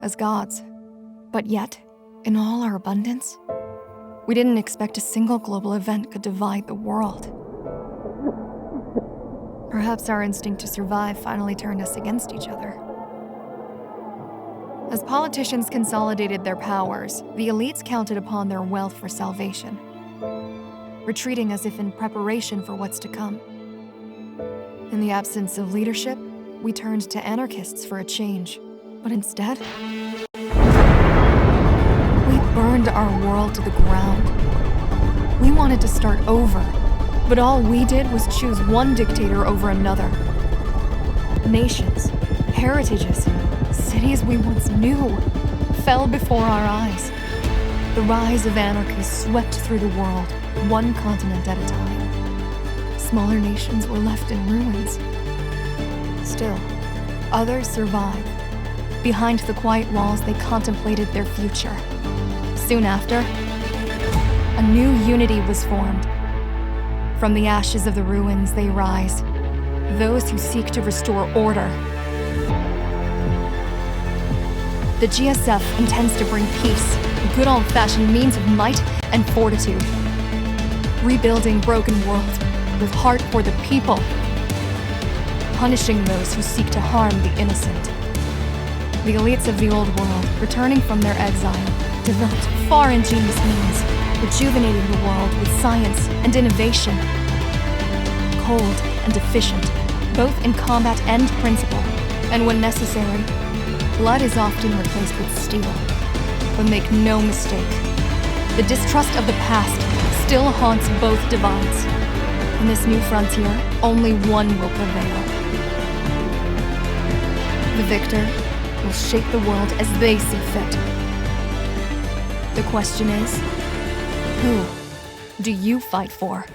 as gods. But yet, in all our abundance, we didn't expect a single global event could divide the world. Perhaps our instinct to survive finally turned us against each other. As politicians consolidated their powers, the elites counted upon their wealth for salvation, retreating as if in preparation for what's to come. In the absence of leadership, we turned to anarchists for a change, but instead, we burned our world to the ground. We wanted to start over, but all we did was choose one dictator over another. Nations, heritages, cities we once knew fell before our eyes. The rise of anarchy swept through the world, one continent at a time. Smaller nations were left in ruins. Still, others survived. Behind the quiet walls, they contemplated their future. Soon after, a new unity was formed. From the ashes of the ruins, they rise, those who seek to restore order. The GSF intends to bring peace, a good old-fashioned means of might and fortitude. Rebuilding broken worlds with heart for the people. Punishing those who seek to harm the innocent. The elites of the old world, returning from their exile, developed far ingenious means, rejuvenating the world with science and innovation. Cold and efficient, both in combat and principle, and when necessary, blood is often replaced with steel. But make no mistake, the distrust of the past still haunts both divides. In this new frontier, only one will prevail. The victor will shape the world as they see fit. The question is, who do you fight for?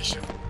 information.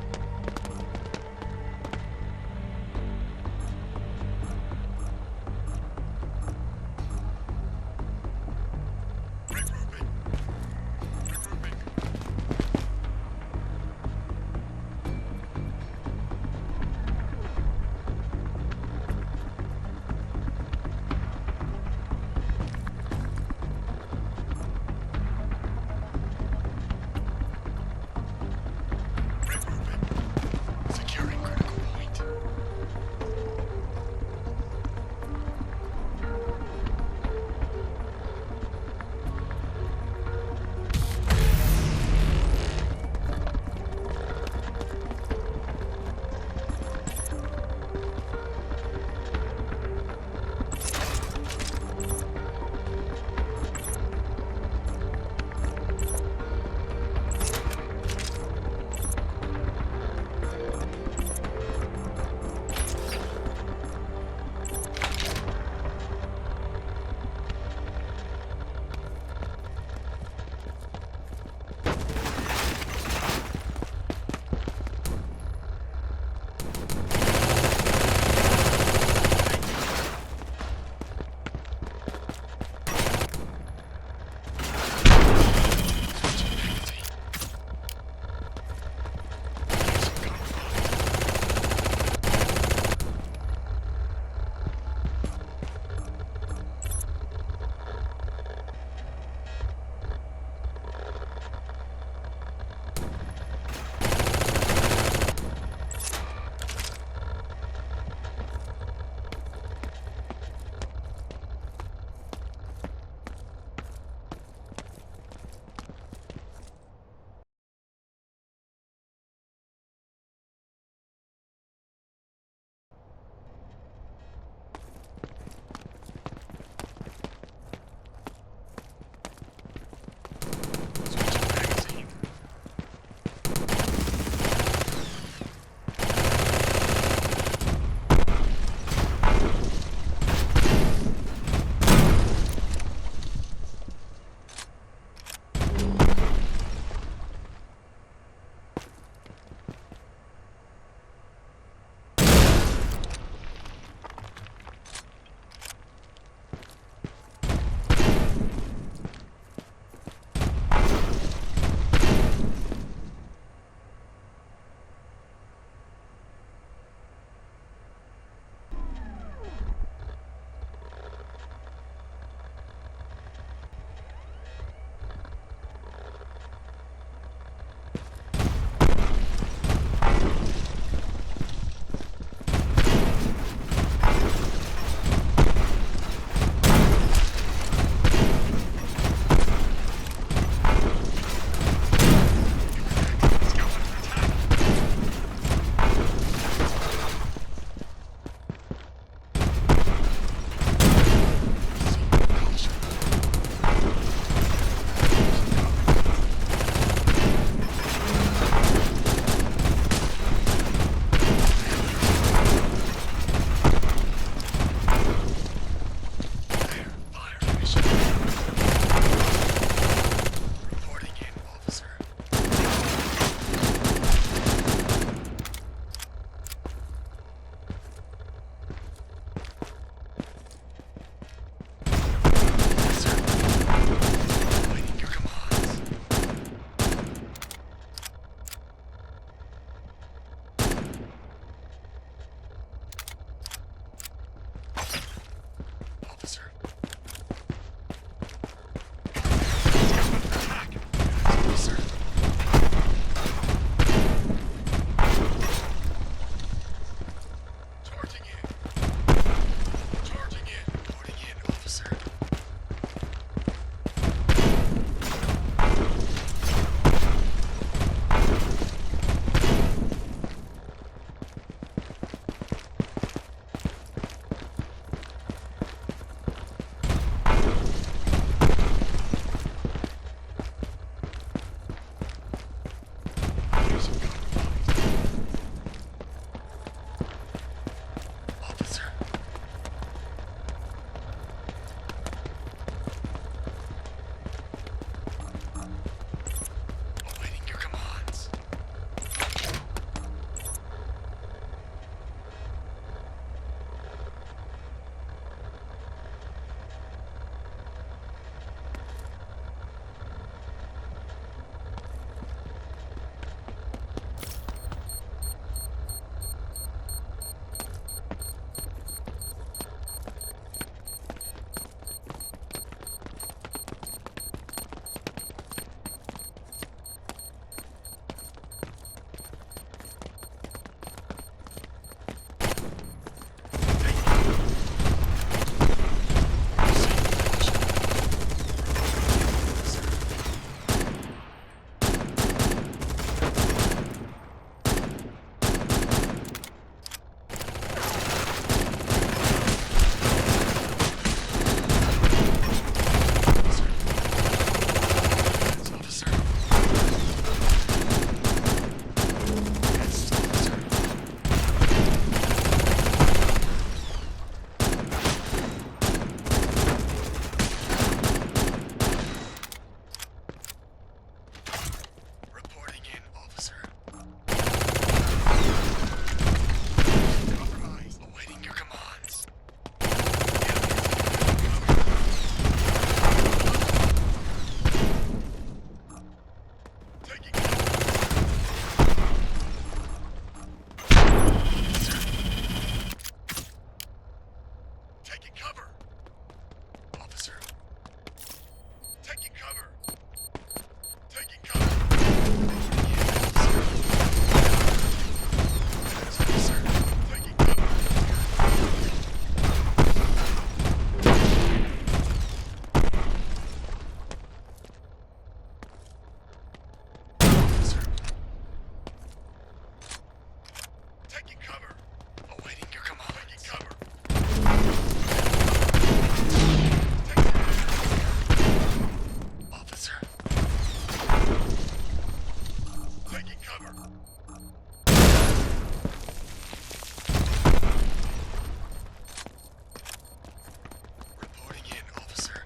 Reporting in, officer.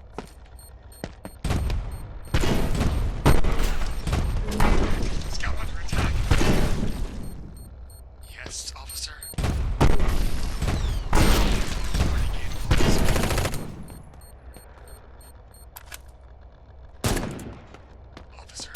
Scout under attack. Yes, officer. Reporting in, officer. Officer.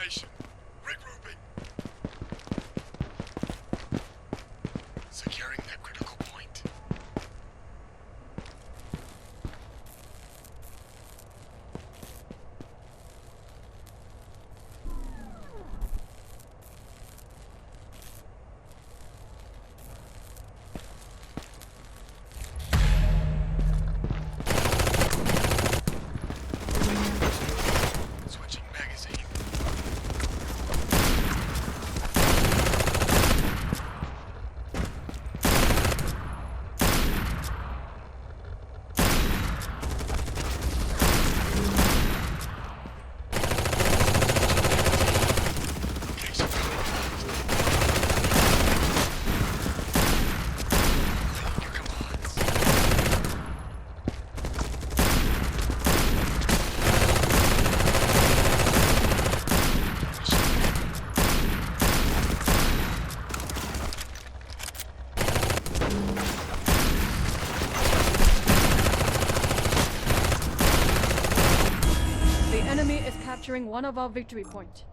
formation. Regrouping. Securing that critical point. Switching magazine. Location compromised. Relaying your commands. The enemy is capturing one of our victory points.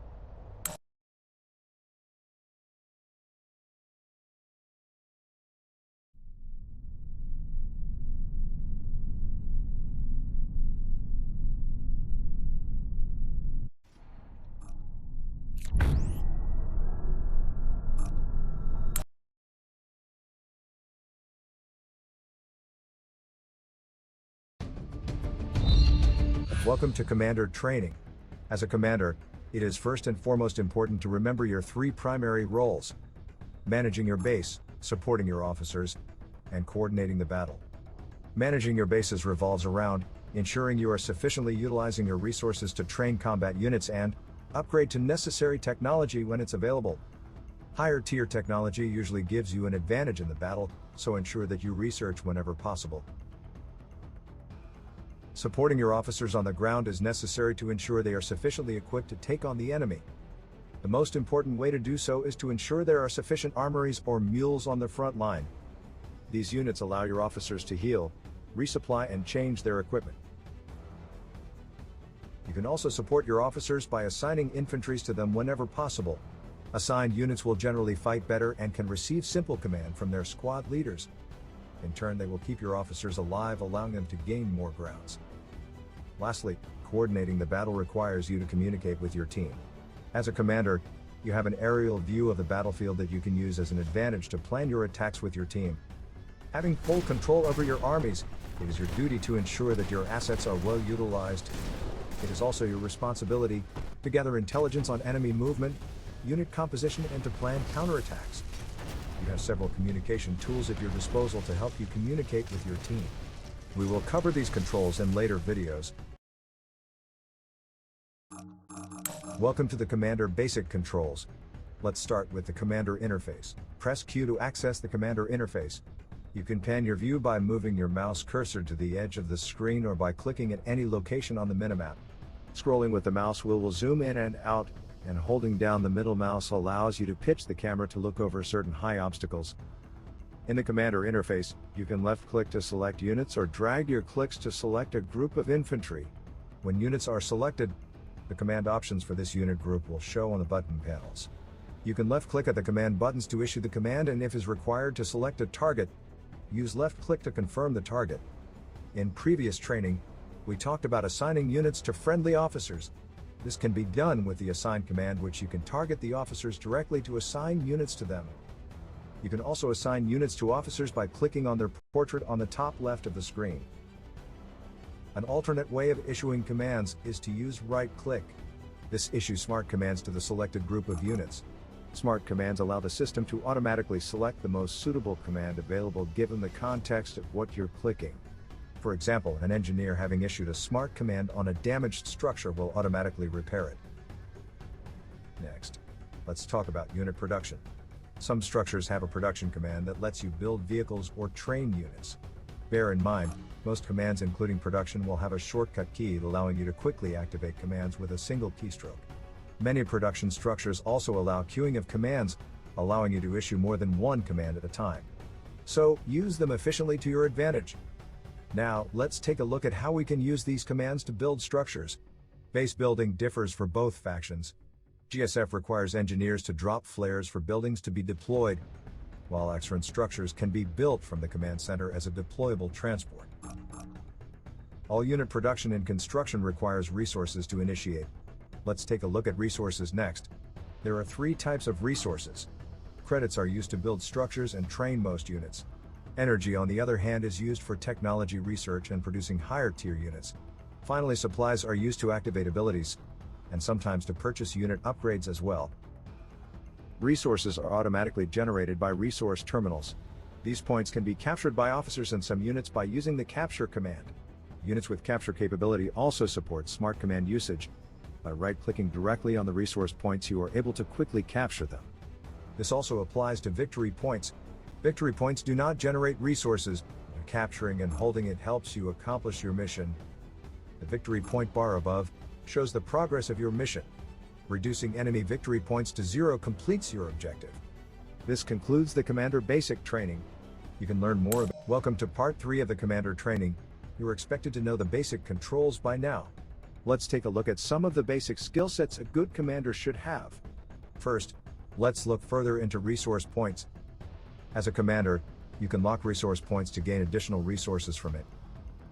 Welcome to Commander Training. As a commander, it is first and foremost important to remember your three primary roles: managing your base, supporting your officers, and coordinating the battle. Managing your bases revolves around ensuring you are sufficiently utilizing your resources to train combat units and upgrade to necessary technology when it's available. Higher tier technology usually gives you an advantage in the battle, so ensure that you research whenever possible. Supporting your officers on the ground is necessary to ensure they are sufficiently equipped to take on the enemy. The most important way to do so is to ensure there are sufficient armories or mules on the front line. These units allow your officers to heal, resupply, and change their equipment. You can also support your officers by assigning infantries to them whenever possible. Assigned units will generally fight better and can receive simple command from their squad leaders. In turn, they will keep your officers alive, allowing them to gain more grounds. Lastly, coordinating the battle requires you to communicate with your team. As a commander, you have an aerial view of the battlefield that you can use as an advantage to plan your attacks with your team. Having full control over your armies, it is your duty to ensure that your assets are well utilized. It is also your responsibility to gather intelligence on enemy movement, unit composition, and to plan counterattacks. You have several communication tools at your disposal to help you communicate with your team. We will cover these controls in later videos. Welcome to the Commander Basic Controls. Let's start with the Commander Interface. Press Q to access the Commander Interface. You can pan your view by moving your mouse cursor to the edge of the screen or by clicking at any location on the minimap. Scrolling with the mouse wheel will zoom in and out, and holding down the middle mouse allows you to pitch the camera to look over certain high obstacles. In the Commander Interface, you can left-click to select units or drag your clicks to select a group of infantry. When units are selected, the command options for this unit group will show on the button panels. You can left-click at the command buttons to issue the command, and if is required to select a target, use left-click to confirm the target. In previous training, we talked about assigning units to friendly officers. This can be done with the assign command, which you can target the officers directly to assign units to them. You can also assign units to officers by clicking on their portrait on the top left of the screen. An alternate way of issuing commands is to use right-click. This issues smart commands to the selected group of units. Smart commands allow the system to automatically select the most suitable command available given the context of what you're clicking. For example, an engineer having issued a smart command on a damaged structure will automatically repair it. Next, let's talk about unit production. Some structures have a production command that lets you build vehicles or train units. Bear in mind, most commands including production will have a shortcut key allowing you to quickly activate commands with a single keystroke. Many production structures also allow queuing of commands, allowing you to issue more than one command at a time. So, use them efficiently to your advantage. Now, let's take a look at how we can use these commands to build structures. Base building differs for both factions. GSF requires engineers to drop flares for buildings to be deployed, while excellent structures can be built from the command center as a deployable transport. All unit production and construction requires resources to initiate. Let's take a look at resources next. There are 3 types of resources. Credits are used to build structures and train most units. Energy, on the other hand, is used for technology research and producing higher tier units. Finally, supplies are used to activate abilities, and sometimes to purchase unit upgrades as well. Resources are automatically generated by resource terminals. These points can be captured by officers and some units by using the capture command. Units with capture capability also support smart command usage. By right-clicking directly on the resource points, you are able to quickly capture them. This also applies to victory points. Victory points do not generate resources, but capturing and holding it helps you accomplish your mission. The victory point bar above shows the progress of your mission. Reducing enemy victory points to 0 completes your objective. This concludes the Commander Basic Training. You can learn more. Welcome to Part 3 of the Commander Training. You are expected to know the basic controls by now. Let's take a look at some of the basic skill sets a good commander should have. First, let's look further into resource points. As a commander, you can lock resource points to gain additional resources from it.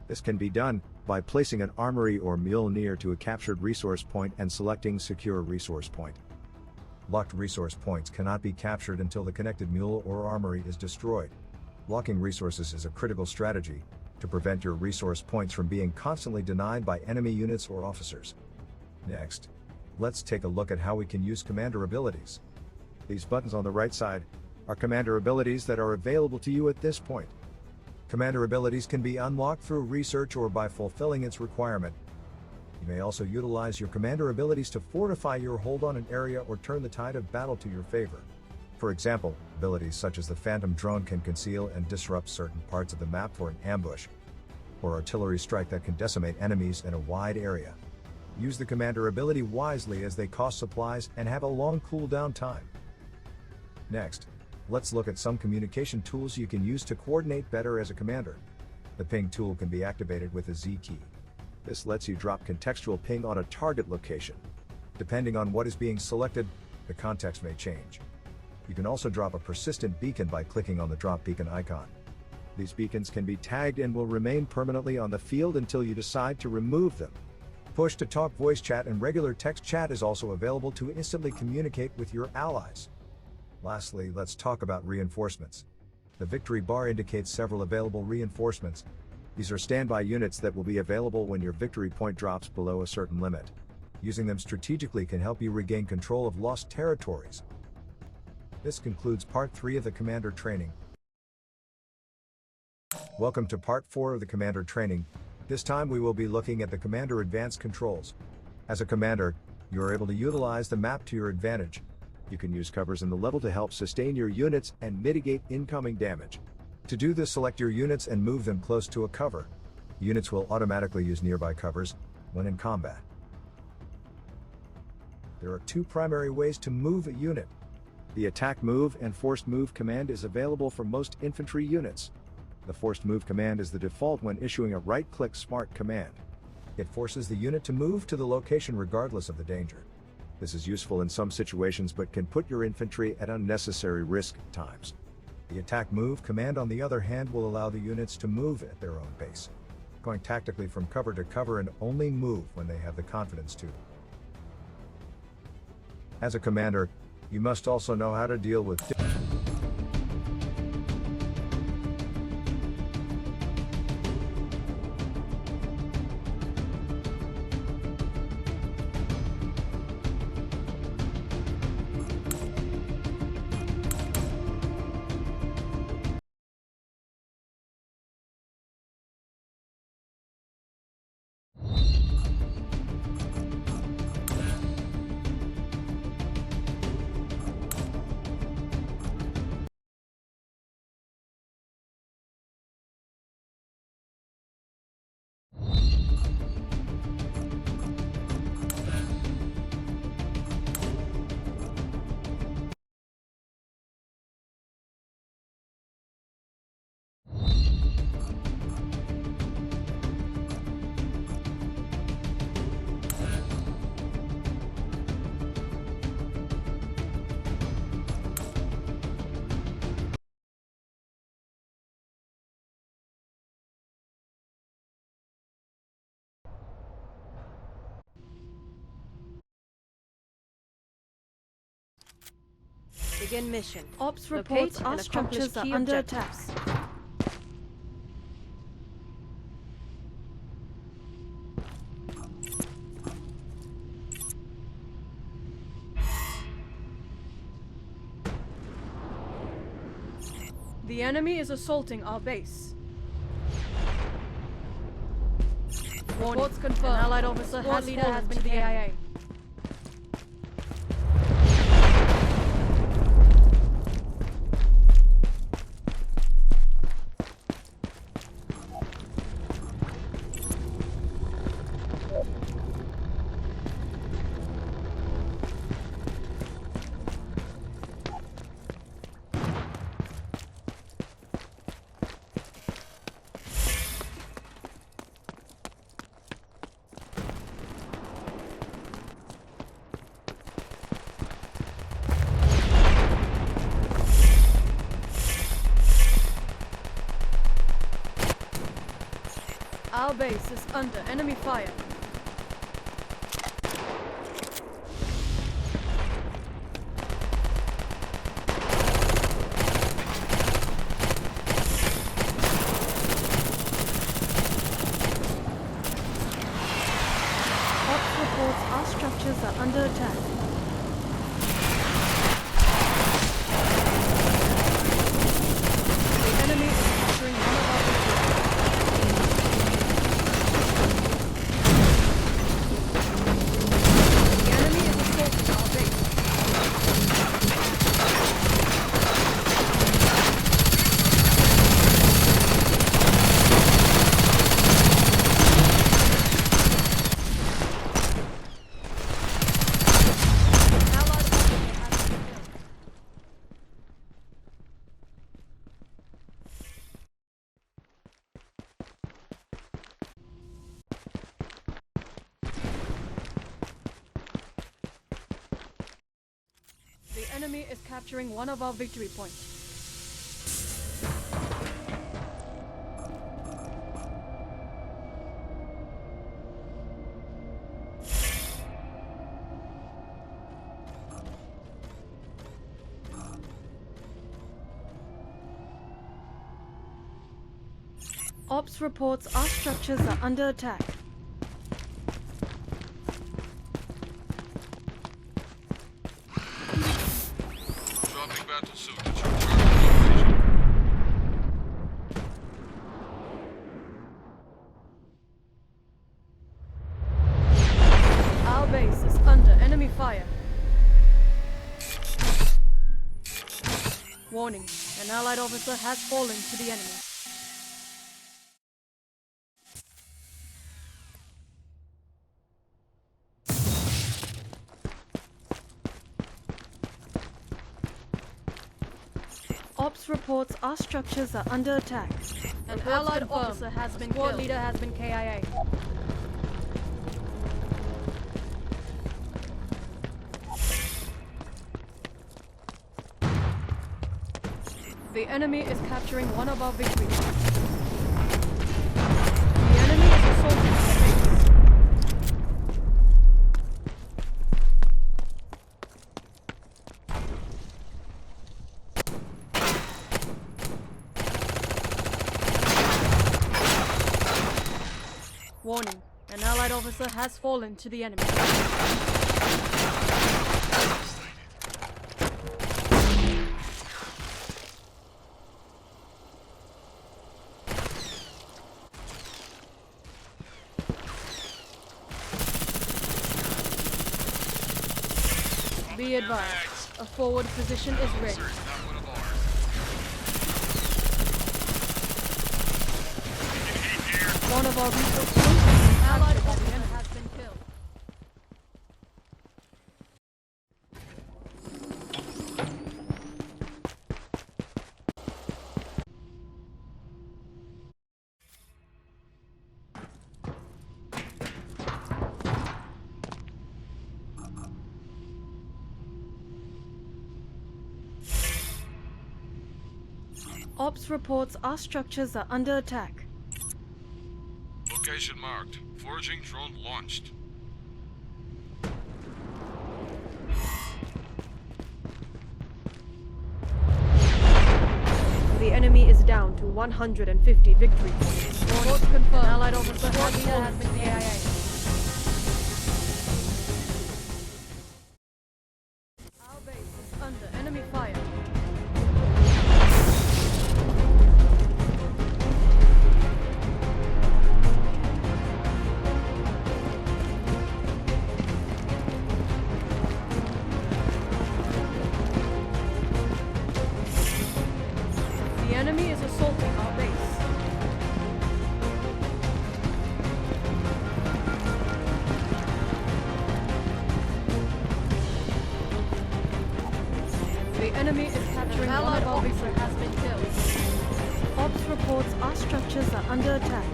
This can be done by placing an armory or mule near to a captured resource point and selecting Secure Resource Point. Locked resource points cannot be captured until the connected mule or armory is destroyed. Locking resources is a critical strategy to prevent your resource points from being constantly denied by enemy units or officers. Next, let's take a look at how we can use commander abilities. These buttons on the right side are commander abilities that are available to you at this point. Commander abilities can be unlocked through research or by fulfilling its requirement. You may also utilize your commander abilities to fortify your hold on an area or turn the tide of battle to your favor. For example, abilities such as the Phantom Drone can conceal and disrupt certain parts of the map for an ambush, or Artillery Strike that can decimate enemies in a wide area. Use the commander ability wisely as they cost supplies and have a long cooldown time. Next, let's look at some communication tools you can use to coordinate better as a commander. The ping tool can be activated with a Z key. This lets you drop contextual ping on a target location. Depending on what is being selected, the context may change. You can also drop a persistent beacon by clicking on the drop beacon icon. These beacons can be tagged and will remain permanently on the field until you decide to remove them. Push-to-talk voice chat and regular text chat is also available to instantly communicate with your allies. Lastly, let's talk about reinforcements. The victory bar indicates several available reinforcements. These are standby units that will be available when your victory point drops below a certain limit. Using them strategically can help you regain control of lost territories. This concludes Part 3 of the Commander Training. Welcome to Part 4 of the Commander Training. This time we will be looking at the Commander Advanced Controls. As a commander, you are able to utilize the map to your advantage. You can use covers in the level to help sustain your units and mitigate incoming damage. To do this, select your units and move them close to a cover. Units will automatically use nearby covers when in combat. There are 2 primary ways to move a unit. The Attack Move and Forced Move command is available for most infantry units. The Forced Move command is the default when issuing a right-click smart command. It forces the unit to move to the location regardless of the danger. This is useful in some situations but can put your infantry at unnecessary risk at times. The Attack Move command, on the other hand, will allow the units to move at their own pace, going tactically from cover to cover and only move when they have the confidence to. As a commander, you must also know how to deal with Begin mission. Ops Locate reports and our accomplish structures are key under objectives. attack. The enemy is assaulting our base. Reports confirmed. An allied officer has been to the AIA. Our base is under enemy fire. Ops reports our structures are under attack. The enemy is capturing one of our victories. The enemy is assaulting our base. Allied officer has been killed. The enemy is capturing one of our victory points. Ops reports our structures are under attack. Dropping battle suit at your target location. Our base is under enemy fire. Warning, an allied officer has fallen to the enemy. Ops reports our structures are under attack. An allied officer has been killed. Squad leader has been KIA. The enemy is capturing one of our victory points. The enemy is assaulting our base. Warning, an allied officer has fallen to the enemy. Be advised, a forward position is ready. Sir, it's not one of ours. Taking heat here. One of our resource points, an allied officer has been killed. Ops reports our structures are under attack. Location marked. Foraging drone launched. down to 150 victory points. Reports confirmed. An allied officer has been KIA. Our base is under enemy fire. The enemy is assaulting our base. The enemy is capturing one of our officer has been killed. Ops reports our structures are under attack.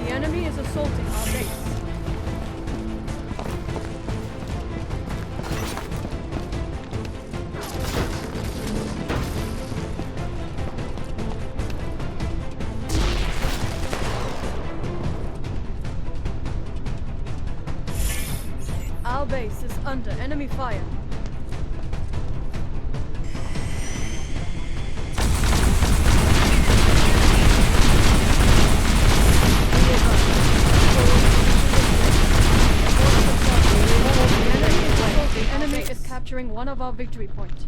The enemy is assaulting our base. Our base is under enemy fire. The enemy is capturing one of our victory points.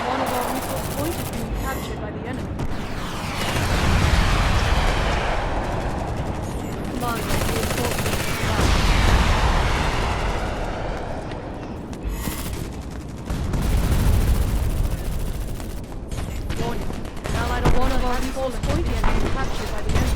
One of our resource points is being captured by the enemy. Commander, reinforcements arrived. Warning. An allied of one of our resource points is being captured by the enemy.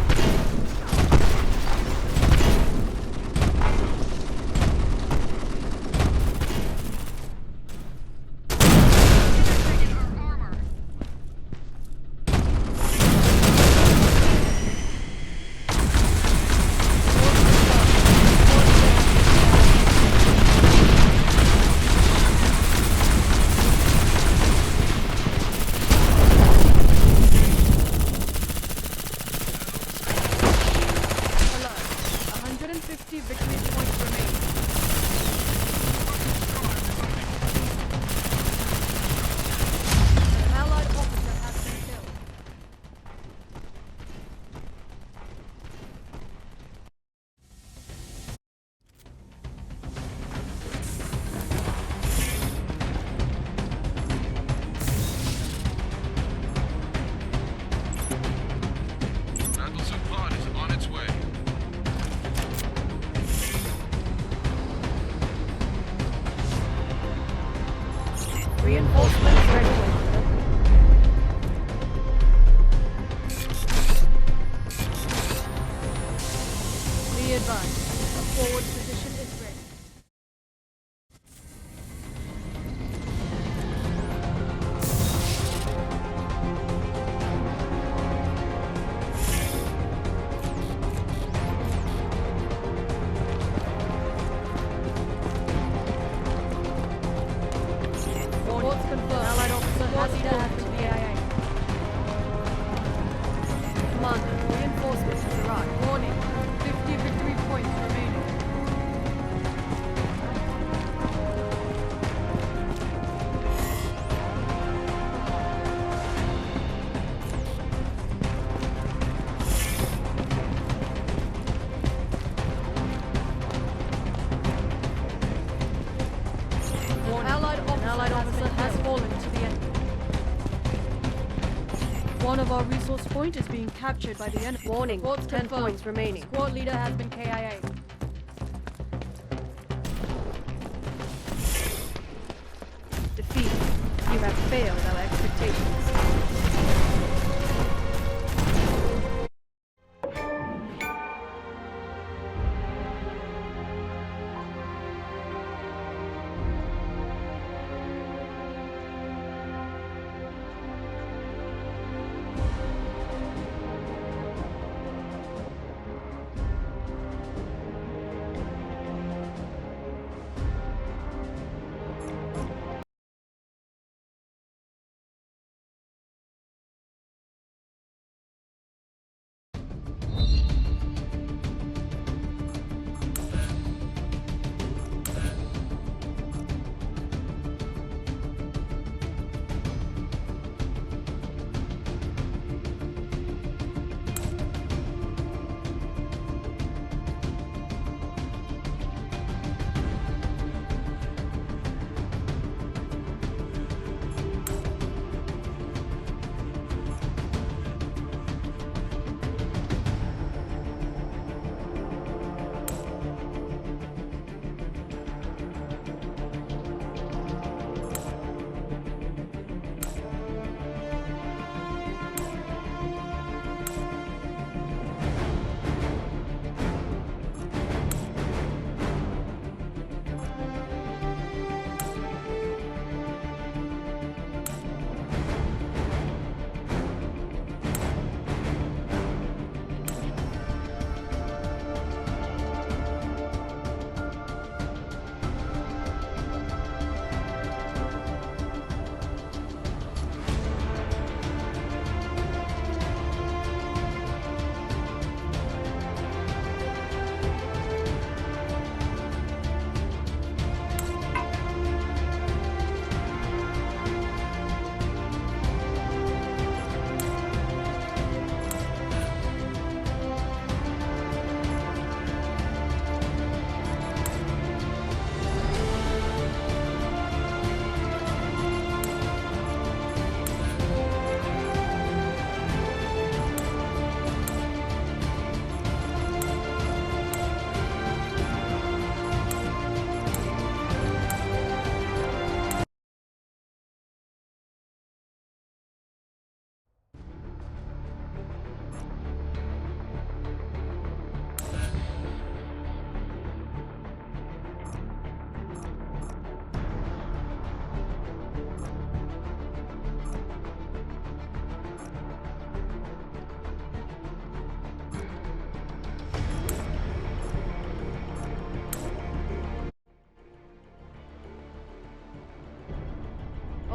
Alert. 150 victory points remaining. An allied officer has been killed. Battlesuit pod is on its way. Reinforcements ready. Be advised, a forward position is ready. Reports confirmed. Allied officer has been KIA. Commander, reinforcements has arrived. Warning, 50 victory points remaining. Warning, an allied officer has fallen to the enemy. One of our resource point is being captured by the enemy. Warning, 10 points remaining. Squad leader has been KIA. Defeat. You have failed our expectations.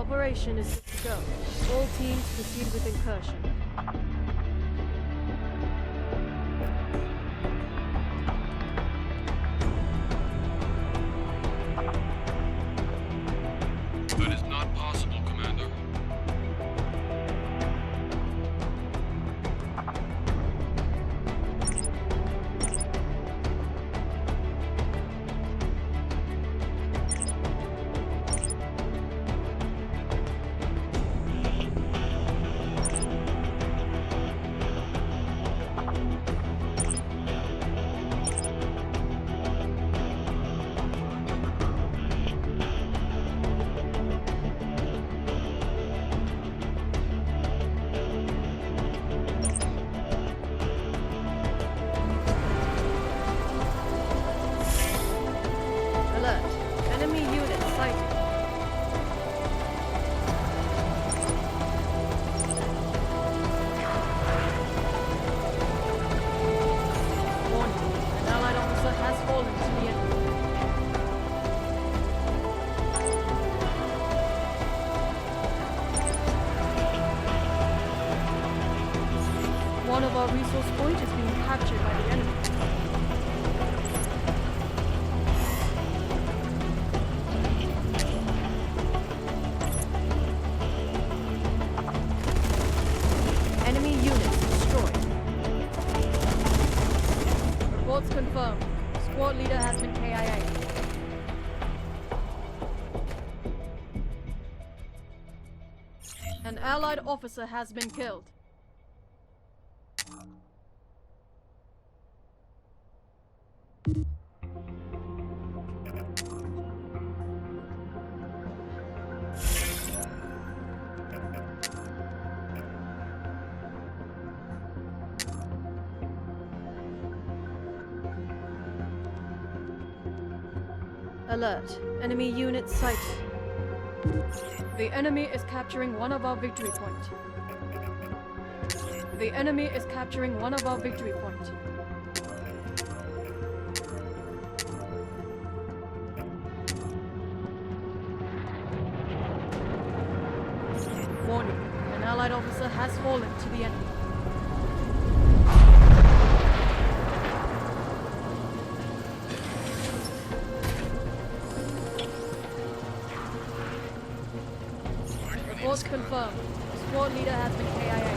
Operation is good to go. All teams proceed with incursion. That is not possible, Commander. Alert. Enemy unit sighted. Warning. An allied officer has fallen to the enemy. One of our resource points is being captured by the enemy. Enemy units destroyed. Reports confirmed. Squad leader has been KIA. An allied officer has been killed. Alert. Enemy units sighted. The enemy is capturing one of our victory points. The enemy is capturing one of our victory points. Warning. An allied officer has fallen to the enemy. Reports confirmed. Squad leader has been KIA.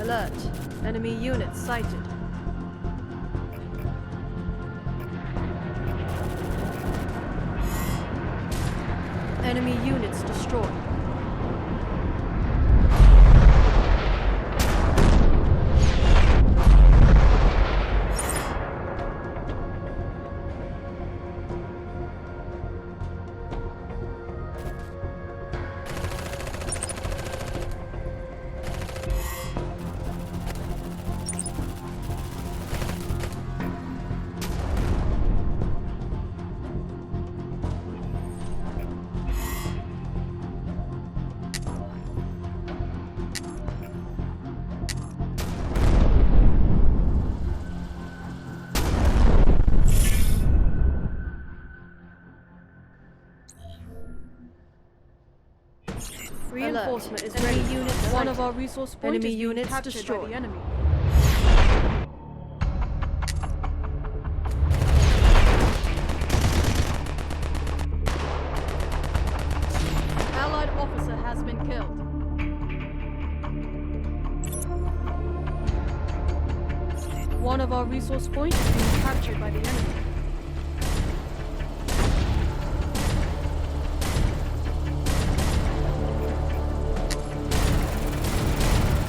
Alert. Enemy units sighted. Enemy units destroyed. Reinforcement is ready. One of our resource points is being captured by the enemy. Allied officer has been killed. One of our resource points is being captured by the enemy.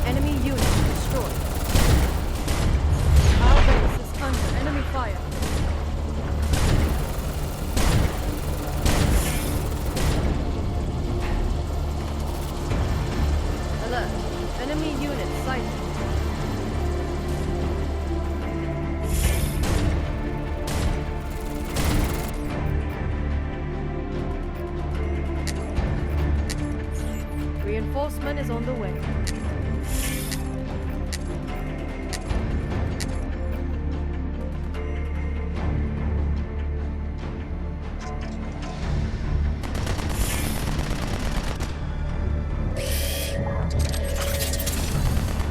Enemy unit destroyed. Our base is under enemy fire. Alert. Enemy unit sighted. Reinforcement is on the way.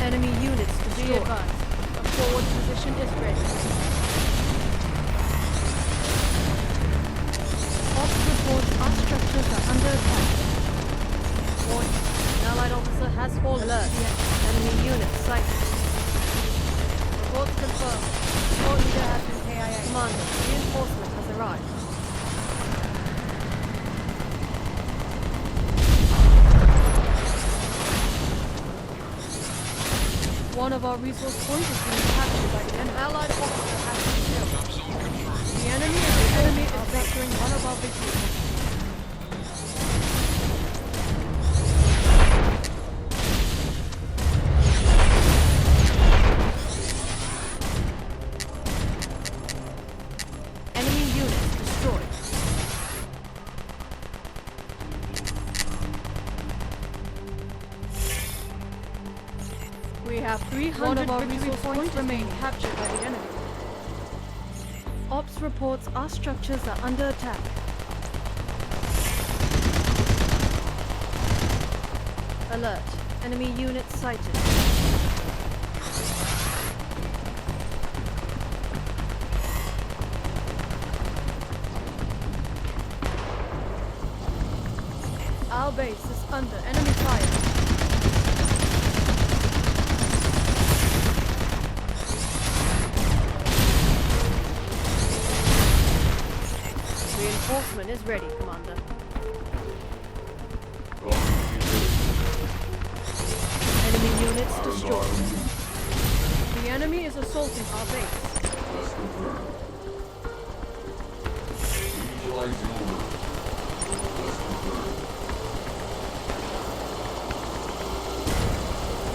Enemy units destroyed. Be advised. A forward position is ready. Ops reports our structures are under attack. Warning. An allied officer has fallen. Alert. Enemy units sighted. Reports confirmed. Support leader has been KIA. Commander, reinforcement has arrived. One of our resource points is being captured by an allied officer has been killed. Drop zone confirmed. The enemy is vectoring one of our victories. Enemy units destroyed. We have 300 victory points remaining captured by the enemy. Ops reports our structures are under attack. Alert. Enemy units sighted. Our base is under enemy fire. Reinforcement is ready, Commander. Enemy units destroyed. The enemy is assaulting our base.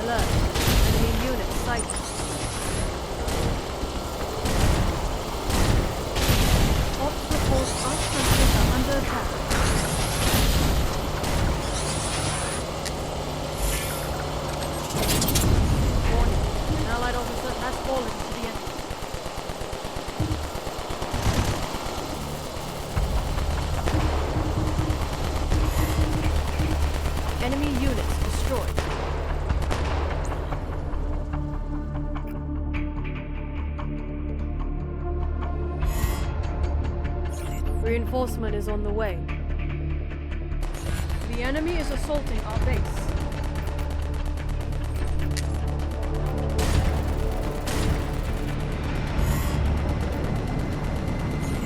Alert. Enemy units sighted. Ops reports our structures are under attack. Warning. An allied officer has fallen to the enemy. Enemy units destroyed. Reinforcement is on the way. The enemy is assaulting our base.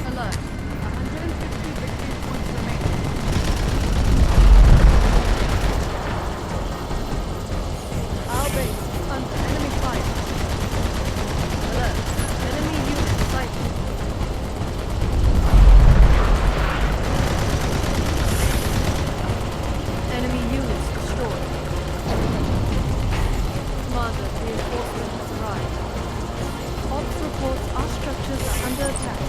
Alert. 150 victory points remaining. Our base is under enemy fire. Alert. Enemy units sighted. Enemy units destroyed. Commander, reinforcement has arrived. Ops reports our structures are under attack.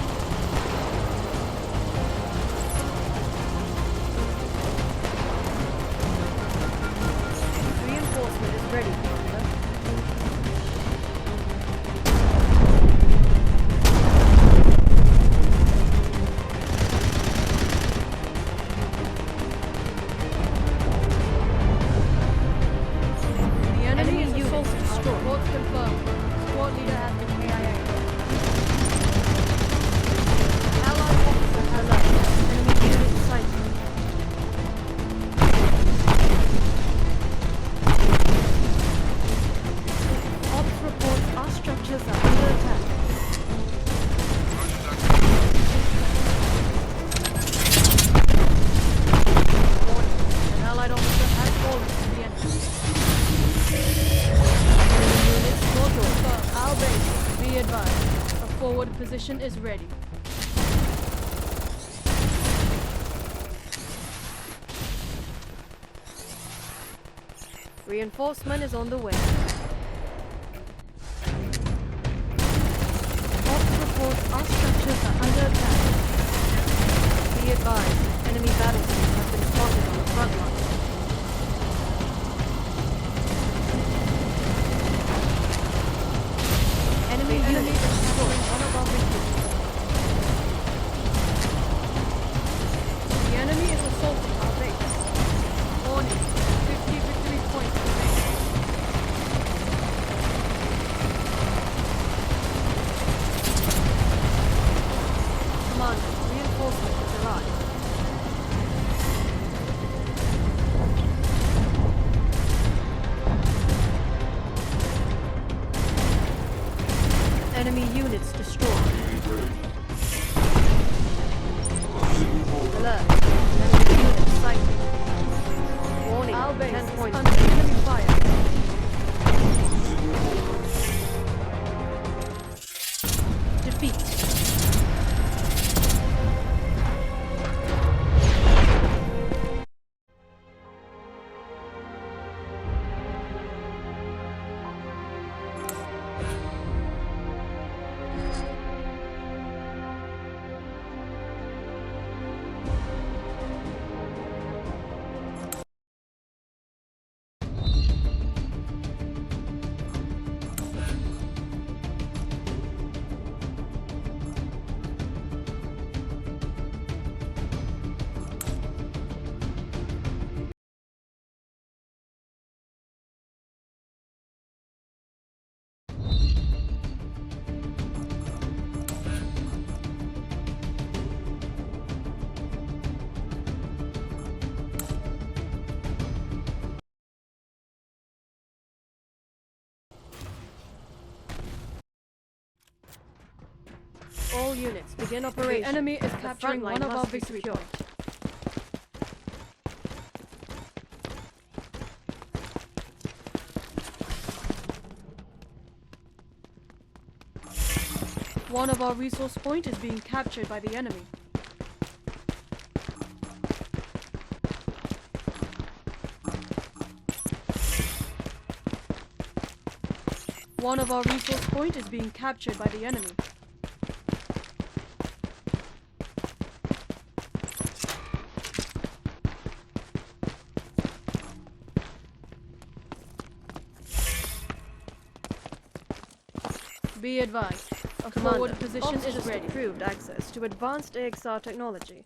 Reinforcement is ready, Commander. The enemy units destroyed. Reports confirmed. Squad leader has been KIA. Allied officer has left. Enemy units sighted. Ops reports our structures are under attack. Warning. An allied officer has fallen to the enemy. Enemy units scheduled. Our base, be advised. A forward position is ready. Reinforcement is on the way. Ops reports our structures are under attack. Be advised, enemy battlefields have been spotted on the front line. Enemy units destroyed one of our victims. The enemy is assaulting our base. Warning, 50 victory points remaining. base 10 points under enemy fire. Defeat. All units begin operation. The enemy is capturing one of our victory points. One of our resource point is being captured by the enemy. One of our resource point is being captured by the enemy. Be advised, a forward position is ready. Approved access to advanced AXR technology.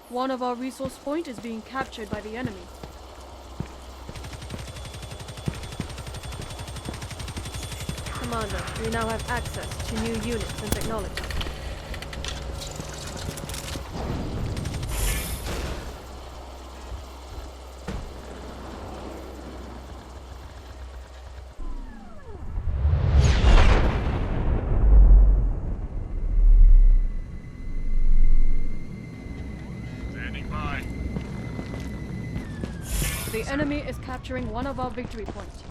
One of our resource point is being captured by the enemy. Commander, we now have access to new units and technology. The enemy is capturing one of our victory points.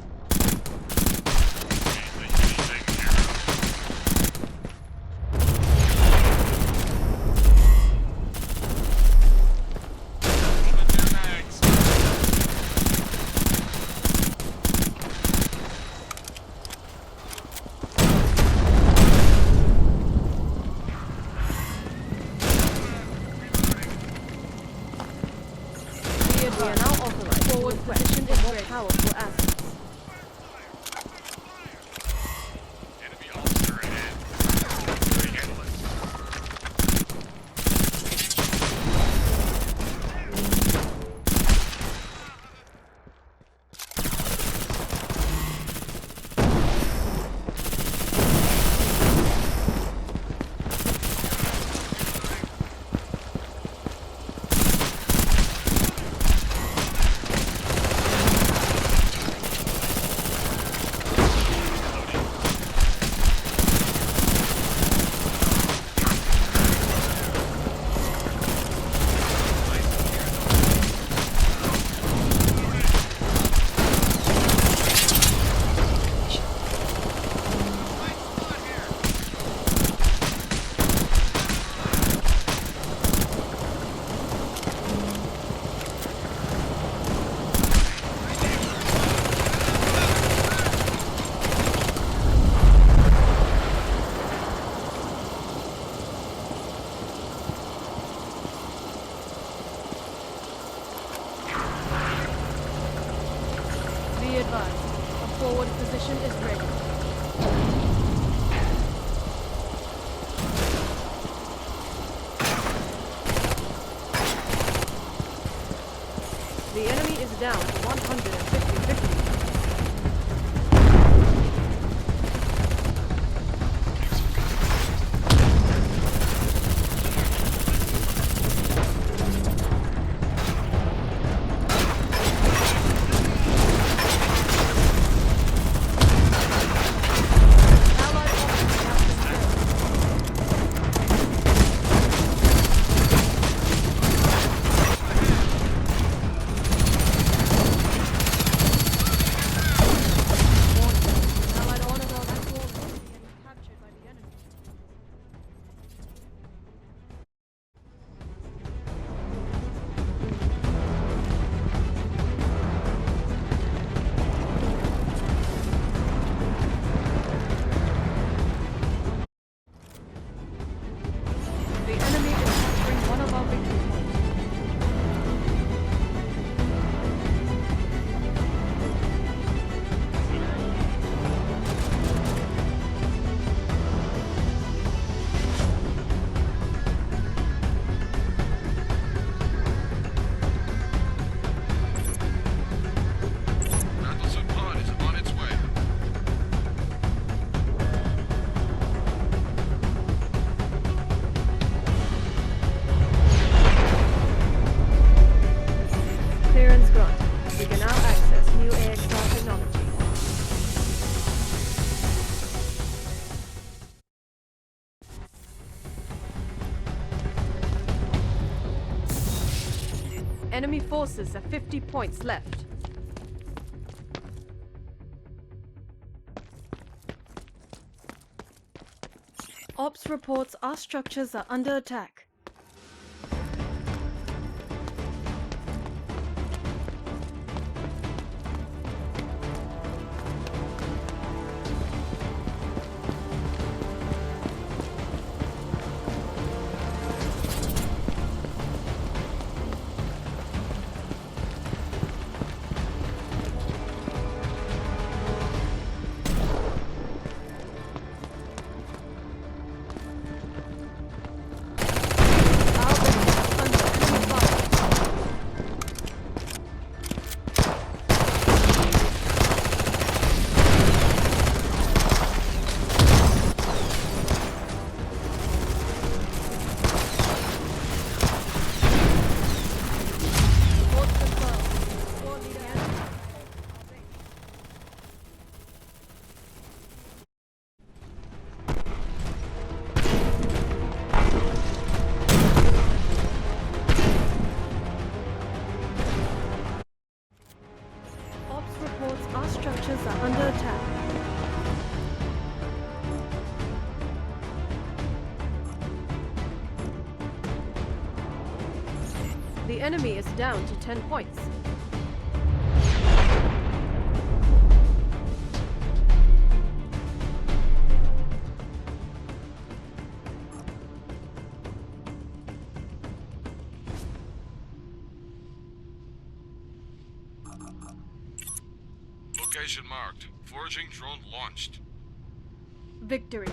We are now authorized forward position is more powerful assets. Enemy officer ahead. Capturing endless. Be advised, a forward position is ready. The enemy is down to 150 victory Enemy forces are 50 points left. Ops reports our structures are under attack. Ops reports our structures are under attack. The enemy is down to 10 points. Location marked. Foraging drone launched. Victory.